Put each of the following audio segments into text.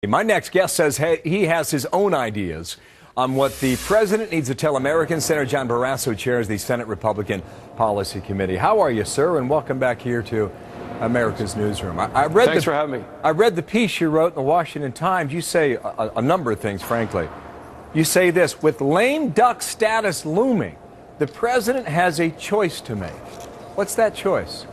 My next guest says he has his own ideas on what the president needs to tell Americans. Senator John Barrasso chairs the Senate Republican Policy Committee. How are you, sir? And welcome back here to America's Newsroom. Thanks for having me. I read the piece you wrote in the Washington Times. You say a number of things, frankly. You say this: with lame duck status looming, the president has a choice to make. What's that choice?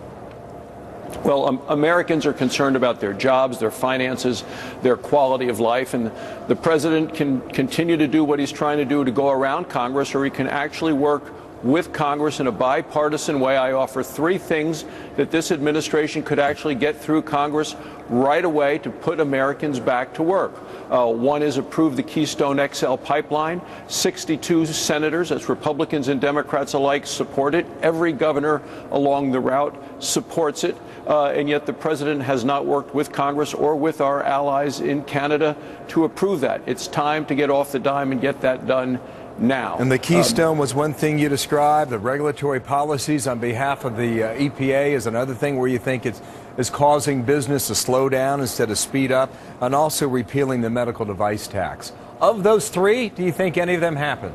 Well, Americans are concerned about their jobs, their finances, their quality of life, and the president can continue to do what he's trying to do to go around Congress, or he can actually work with Congress in a bipartisan way. I offer three things that this administration could actually get through Congress right away to put Americans back to work. One is approve the Keystone XL pipeline. 62 senators, that's Republicans and Democrats alike, support it. Every governor along the route supports it. And yet the president has not worked with Congress or with our allies in Canada to approve that. It's time to get off the dime and get that done now. And the Keystone was one thing you described. The regulatory policies on behalf of the EPA is another thing where you think it's causing business to slow down instead of speed up, and also repealing the medical device tax. Of those three, do you think any of them happen?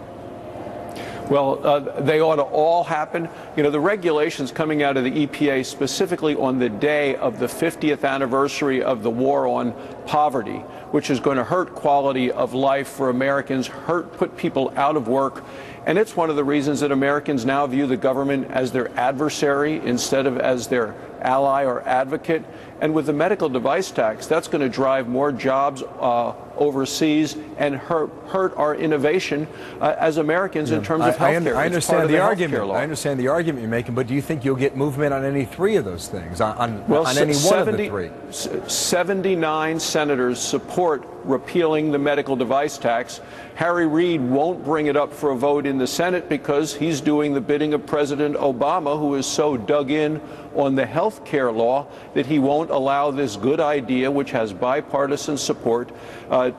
Well, they ought to all happen. You know, the regulations coming out of the EPA specifically on the day of the 50th anniversary of the war on poverty, which is going to hurt quality of life for Americans, put people out of work. And it's one of the reasons that Americans now view the government as their adversary instead of as their ally or advocate. And with the medical device tax, that's going to drive more jobs overseas and hurt our innovation as Americans in terms of health care. I understand the argument. I understand the argument you're making, but do you think you'll get movement on any three of those things? On any one of the three? 79 senators support repealing the medical device tax. Harry Reid won't bring it up for a vote in the Senate because he's doing the bidding of President Obama, who is so dug in on the health care law that he won't allow this good idea, which has bipartisan support,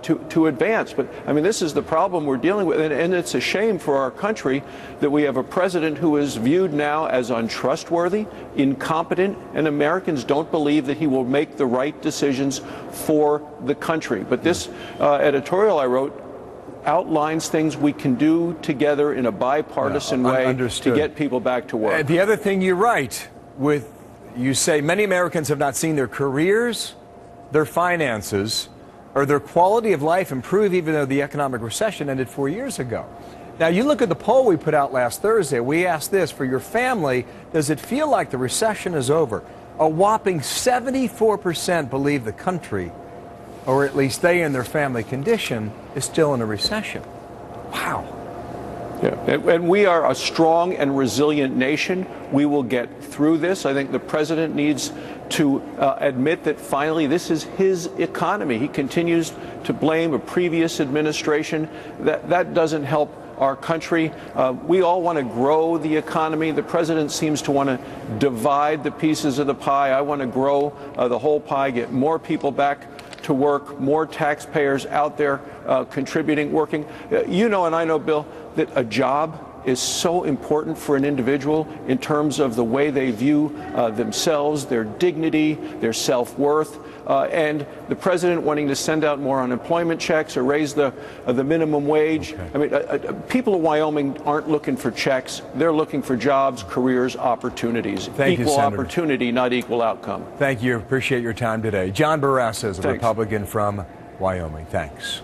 to advance. But, I mean, this is the problem we're dealing with, and it's a shame for our country that we have a president who is viewed now as untrustworthy, incompetent, and Americans don't believe that he will make the right decisions for the country. But this editorial I wrote outlines things we can do together in a bipartisan way to get people back to work. The other thing you write, you say many Americans have not seen their careers, their finances, or their quality of life improve even though the economic recession ended 4 years ago. Now, you look at the poll we put out last Thursday. We asked this: for your family, does it feel like the recession is over? A whopping 74% believe the country, or at least they and their family condition, is still in a recession. Wow. Yeah, and we are a strong and resilient nation. We will get through this. I think the president needs to admit that finally this is his economy. He continues to blame a previous administration. That doesn't help our country. We all want to grow the economy. The president seems to want to divide the pieces of the pie. I want to grow the whole pie, get more people back to work, more taxpayers out there contributing, working. You know, and I know, Bill, that a job is so important for an individual in terms of the way they view themselves, their dignity, their self-worth. And the president wanting to send out more unemployment checks or raise the minimum wage. Okay. I mean, people in Wyoming aren't looking for checks. They're looking for jobs, careers, opportunities. Thank you, Senator. Equal opportunity, not equal outcome. Thank you. Appreciate your time today. John Barrasso is a Republican from Wyoming. Thanks.